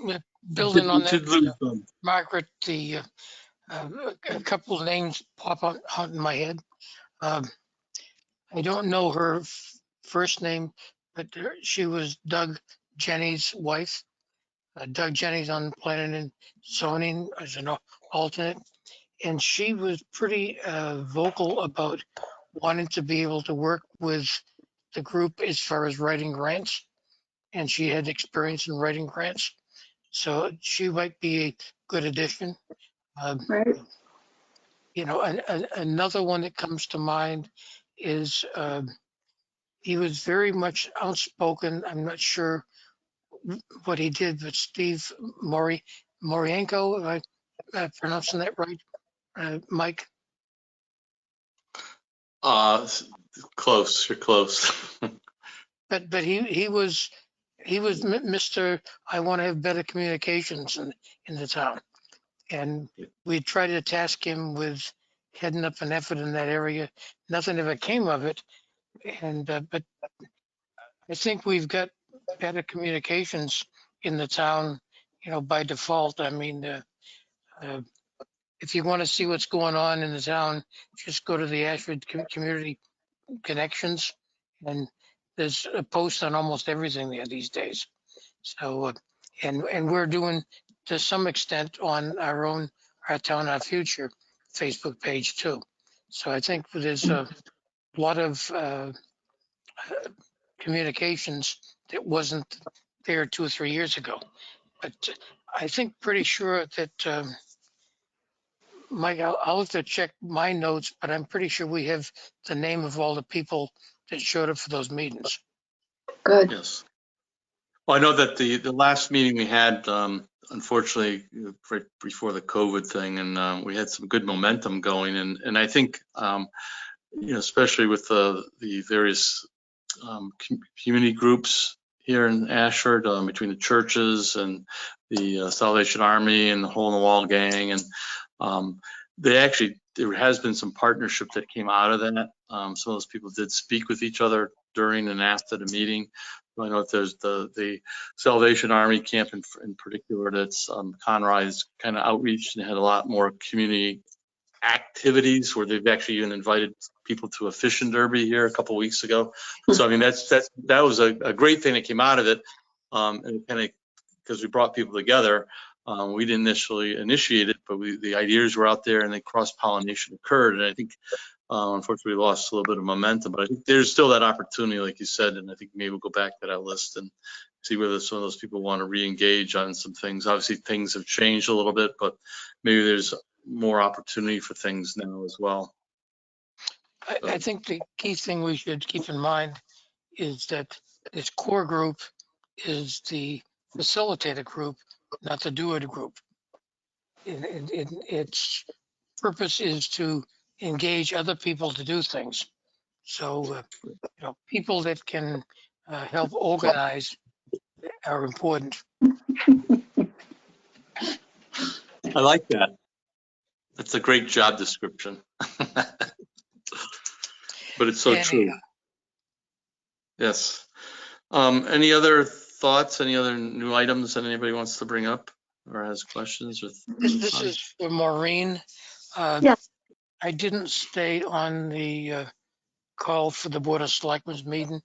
building on Should that, lose, Margaret, a couple of names pop out in my head. I don't know her first name, but she was Doug Jenny's wife. Doug Jenny's on Planning and Zoning as an alternate, and she was pretty vocal about wanting to be able to work with the group as far as writing grants, and she had experience in writing grants, so she might be a good addition. Right. Another one that comes to mind is he was very much outspoken. I'm not sure what he did, but Steve Morienko, am I pronouncing that right, Mike? close, you're close. But he was Mr. I want to have better communications in the town, and we tried to task him with heading up an effort in that area. Nothing ever came of it, and but I think we've got better communications in the town, by default. I mean, if you want to see what's going on in the town, just go to the Ashford Community Connections, and there's a post on almost everything there these days. So, and we're doing to some extent on our Town, Our Future Facebook page too. So I think there's a lot of communications that wasn't there 2 or 3 years ago. But I think pretty sure that, Mike, I'll have to check my notes, but I'm pretty sure we have the name of all the people that showed up for those meetings. Good. Yes. Well, I know that the last meeting we had, unfortunately, right before the COVID thing, and we had some good momentum going, and I think, especially with the various community groups here in Ashford, between the churches and the Salvation Army and the Hole in the Wall gang, and there has been some partnership that came out of that. Some of those people did speak with each other during and after the meeting. I know that there's the Salvation Army camp in particular that's Conroy's kind of outreach and had a lot more community activities where they've actually even invited people to a fishing derby here a couple of weeks ago. So I mean that was a great thing that came out of it, and kind of because we brought people together. We didn't initially initiate it, but the ideas were out there and the cross-pollination occurred. And I think, unfortunately, we lost a little bit of momentum, but I think there's still that opportunity, like you said, and I think maybe we'll go back to that list and see whether some of those people want to re-engage on some things. Obviously, things have changed a little bit, but maybe there's more opportunity for things now as well. I think the key thing we should keep in mind is that this core group is the facilitator group, not the doer group. Its purpose is to engage other people to do things. So, people that can help organize are important. I like that. That's a great job description. But it's so true. Yes. Any other thoughts, any other new items that anybody wants to bring up or has questions? This is for Maureen. Yes. I didn't stay on the call for the Board of Selectmen's meeting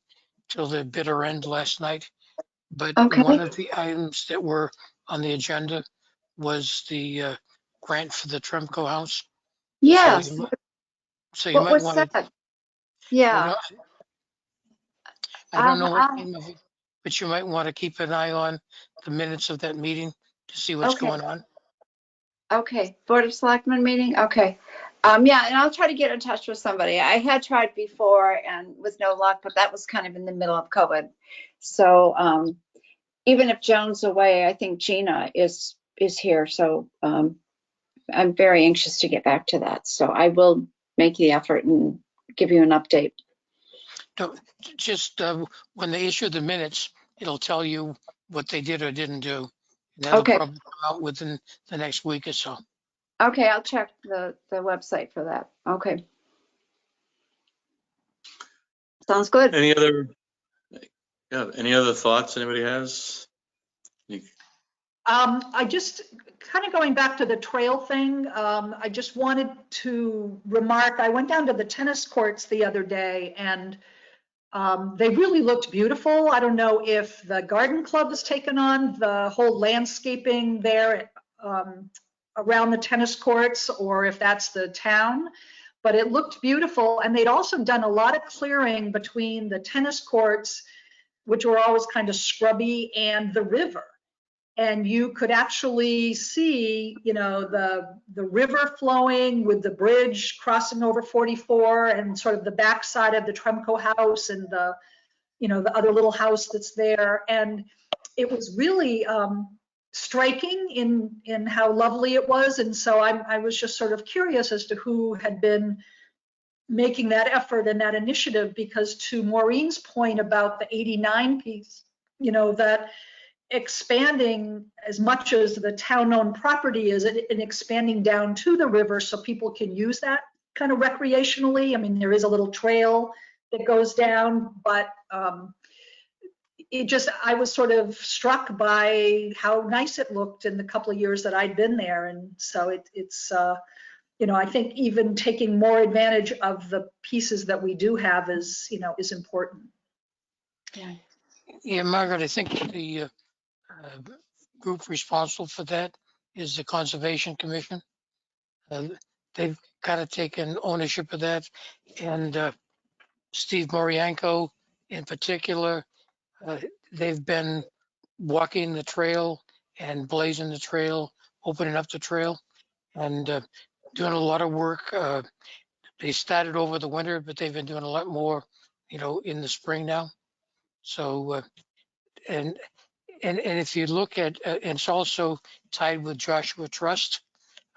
till the bitter end last night. But Okay. one of the items that were on the agenda was the grant for the Tremco house. Yes. So you What might was want to, that? Yeah. I don't know what I'll- came of it, but you might want to keep an eye on the minutes of that meeting to see what's Okay. going on. Okay, Board of Selectmen meeting, okay. Yeah, and I'll try to get in touch with somebody. I had tried before and with no luck, but that was kind of in the middle of COVID. So, even if Joan's away, I think Gina is here, so, I'm very anxious to get back to that. So I will make the effort and give you an update. Just when they issue the minutes, it'll tell you what they did or didn't do. And that'll Okay. probably come out within the next week or so. Okay, I'll check the website for that. Okay. Sounds good. Any other thoughts anybody has? I just kind of going back to the trail thing. I just wanted to remark, I went down to the tennis courts the other day and they really looked beautiful. I don't know if the garden club has taken on the whole landscaping there around the tennis courts or if that's the town, but it looked beautiful. And they'd also done a lot of clearing between the tennis courts, which were always kind of scrubby, and the river. And you could actually see, you know, the river flowing with the bridge crossing over 44 and sort of the backside of the Tremco house and the, you know, the other little house that's there. And it was really striking in how lovely it was. And so I was just sort of curious as to who had been making that effort and that initiative, because to Maureen's point about the 89 piece, you know, that expanding as much as the town-owned property is and expanding down to the river so people can use that kind of recreationally. I mean, there is a little trail that goes down, but I was sort of struck by how nice it looked in the couple of years that I'd been there. And so it's you know, I think even taking more advantage of the pieces that we do have is, you know, is important. Yeah, Margaret, I think the group responsible for that is the Conservation Commission. They've kind of taken ownership of that. And Steve Morianco in particular, they've been walking the trail and blazing the trail, opening up the trail, and doing a lot of work. They started over the winter, but they've been doing a lot more, you know, in the spring now. So, and if you look at, it's also tied with Joshua Trust,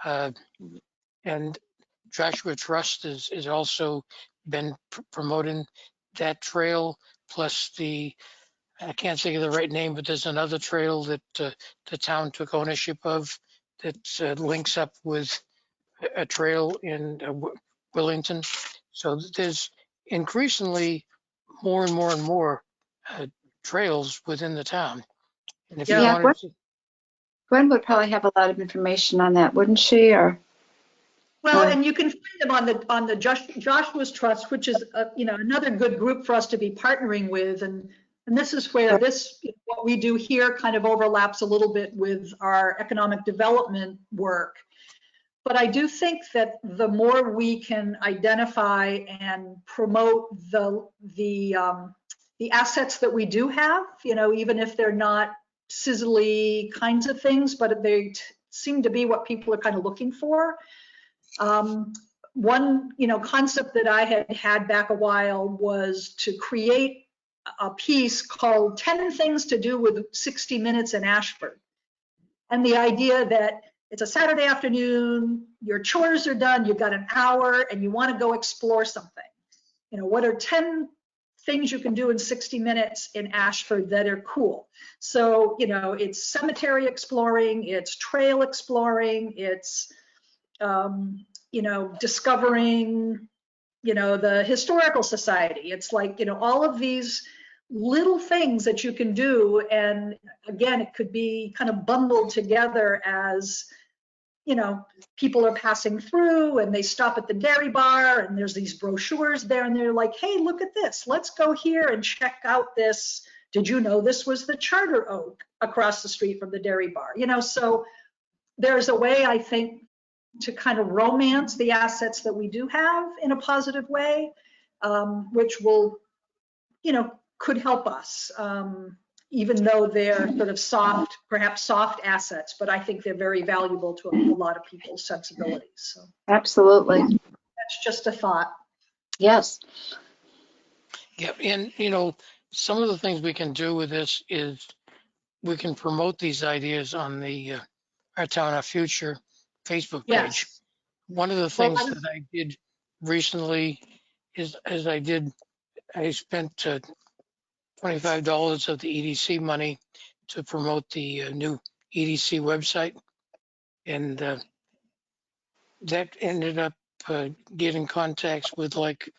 and Joshua Trust is also been promoting that trail, plus I can't think of the right name, but there's another trail that the town took ownership of that links up with a trail in Wellington. So there's increasingly more and more and more trails within the town. And if you Yeah, wanted to, Gwen would probably have a lot of information on that, wouldn't she? Or Well, and you can find them on the Joshua's Trust, which is you know, another good group for us to be partnering with, and this is where what we do here kind of overlaps a little bit with our economic development work. But I do think that the more we can identify and promote the assets that we do have, you know, even if they're not sizzly kinds of things, but they seem to be what people are kind of looking for. One, you know, concept that I had back a while was to create a piece called 10 Things to Do with 60 Minutes in Ashford. And the idea that it's a Saturday afternoon, your chores are done, you've got an hour and you want to go explore something. You know, what are 10 things you can do in 60 minutes in Ashford that are cool? So, you know, it's cemetery exploring, it's trail exploring, it's you know, discovering, you know, the historical society. It's like, you know, all of these little things that you can do. And again, it could be kind of bundled together as, you know, people are passing through and they stop at the dairy bar and there's these brochures there and they're like, hey, look at this. Let's go here and check out this. Did you know this was the Charter Oak across the street from the dairy bar? You know, so there's a way, I think, to kind of romance the assets that we do have in a positive way, which will, you know, could help us, even though they're sort of soft, perhaps soft assets, but I think they're very valuable to a lot of people's sensibilities. So Absolutely. that's just a thought. Yes. Yep, and you know, some of the things we can do with this is we can promote these ideas on the Our Town, Our Future Facebook page. Yes. One of the Well, things that I did recently is I spent $25 of the EDC money to promote the new EDC website. And that ended up getting contacts with like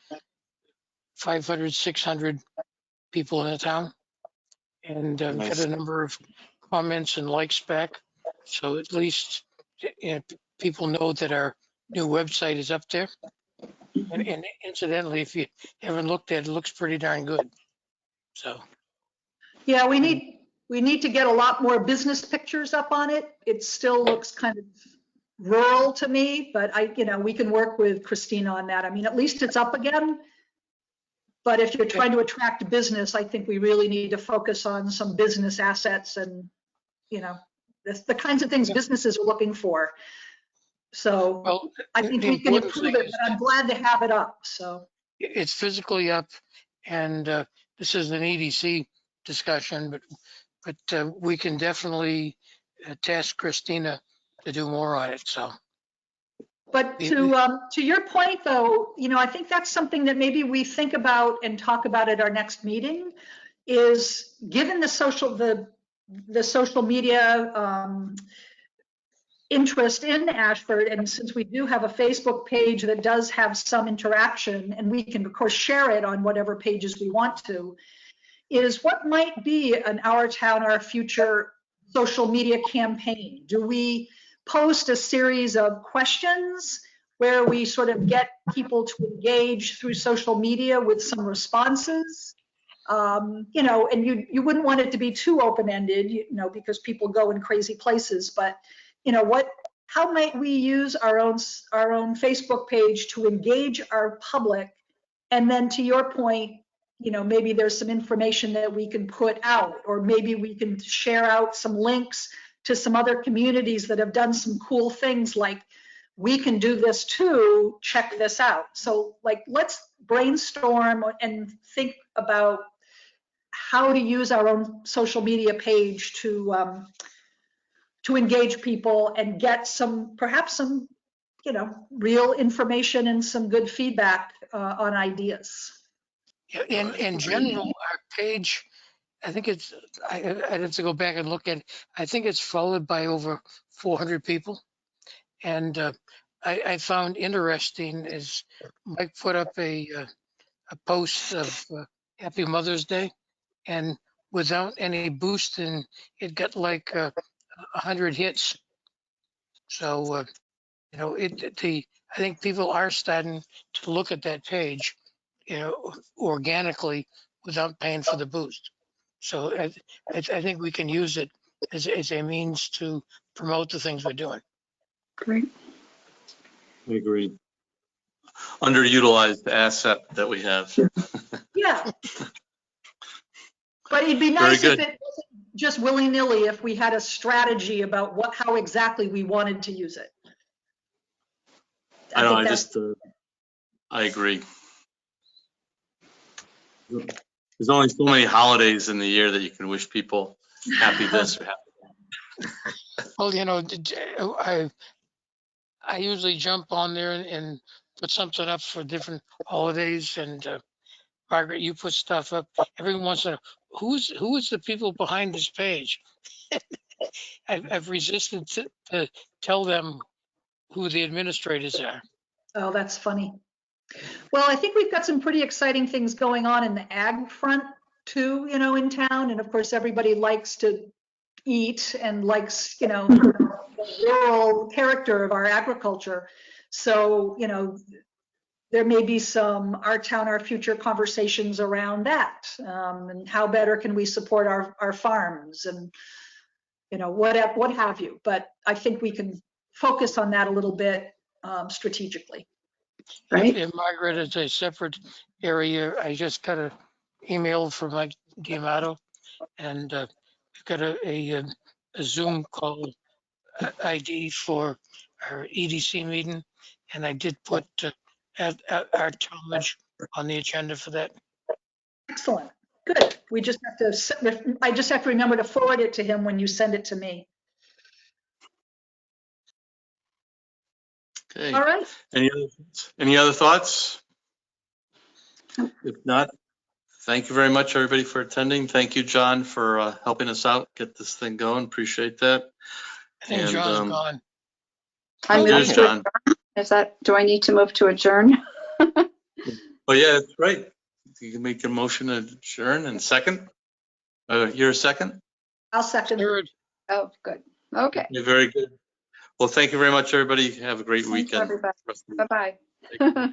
500, 600 people in the town. And Nice. got a number of comments and likes back. So at least you know, people know that our new website is up there. And incidentally, if you haven't looked at it, it looks pretty darn good. So Yeah, we need to get a lot more business pictures up on it. It still looks kind of rural to me, but you know, we can work with Christina on that. I mean, at least it's up again. But if you're trying to attract business, I think we really need to focus on some business assets and, you know, the kinds of things businesses are looking for. So well, I think the we can important improve thing it, is but I'm glad to have it up, so. it's physically up, and this is an EDC discussion, but we can definitely task Christina to do more on it. So But to your point, though, you know, I think that's something that maybe we think about and talk about at our next meeting. Is given the social media interest in Ashford, and since we do have a Facebook page that does have some interaction, and we can of course share it on whatever pages we want to, is what might be an Our Town, Our Future social media campaign? Do we post a series of questions where we sort of get people to engage through social media with some responses? You know, and you wouldn't want it to be too open-ended, you know, because people go in crazy places, but you know, how might we use our own Facebook page to engage our public? And then to your point, you know, maybe there's some information that we can put out, or maybe we can share out some links to some other communities that have done some cool things, like we can do this too, check this out. So like, let's brainstorm and think about how to use our own social media page to engage people and get perhaps some, you know, real information and some good feedback on ideas. in general, our page, I think it's, I'd have to go back and look at, I think it's followed by over 400 people. And I found interesting is Mike put up a post of Happy Mother's Day, and without any boosting, it got like 100 hits. So, you know, I think people are starting to look at that page, you know, organically without paying for the boost. So I think we can use it as a means to promote the things we're doing. Great. I agree. Underutilized asset that we have. Yeah. But it'd be Very nice if good. it wasn't just willy-nilly, if we had a strategy about how exactly we wanted to use it. I know, think I agree. There's only so many holidays in the year that you can wish people happy this or happy that. Well, you know, I usually jump on there and put something up for different holidays. And Margaret, you put stuff up every once in a while. Who is the people behind this page? I've resisted to tell them who the administrators are. Oh, that's funny. Well, I think we've got some pretty exciting things going on in the ag front too, in town. And of course, everybody likes to eat and likes, the rural character of our agriculture. So, there may be some Our Town, Our Future conversations around that. And how better can we support our farms and, what have you. But I think we can focus on that a little bit strategically. Right. And Margaret, it's a separate area. I just got an email from Mike D'Amato, and we've got a Zoom call ID for our EDC meeting, and I did put our Talmadge on the agenda for that. Excellent. Good. I just have to remember to forward it to him when you send it to me. Okay. All right. Any other thoughts? If not, thank you very much, everybody, for attending. Thank you, John, for helping us out, get this thing going. Appreciate that. I think And, John's gone. I move there's to John. adjourn. Do I need to move to adjourn? Oh, yeah, that's right. You can make a motion to adjourn and second. You're a second? I'll second. Third. Oh, good. Okay. You're very good. Well, thank you very much, everybody. Have a great Thank you, weekend. everybody. Bye-bye. Thank you.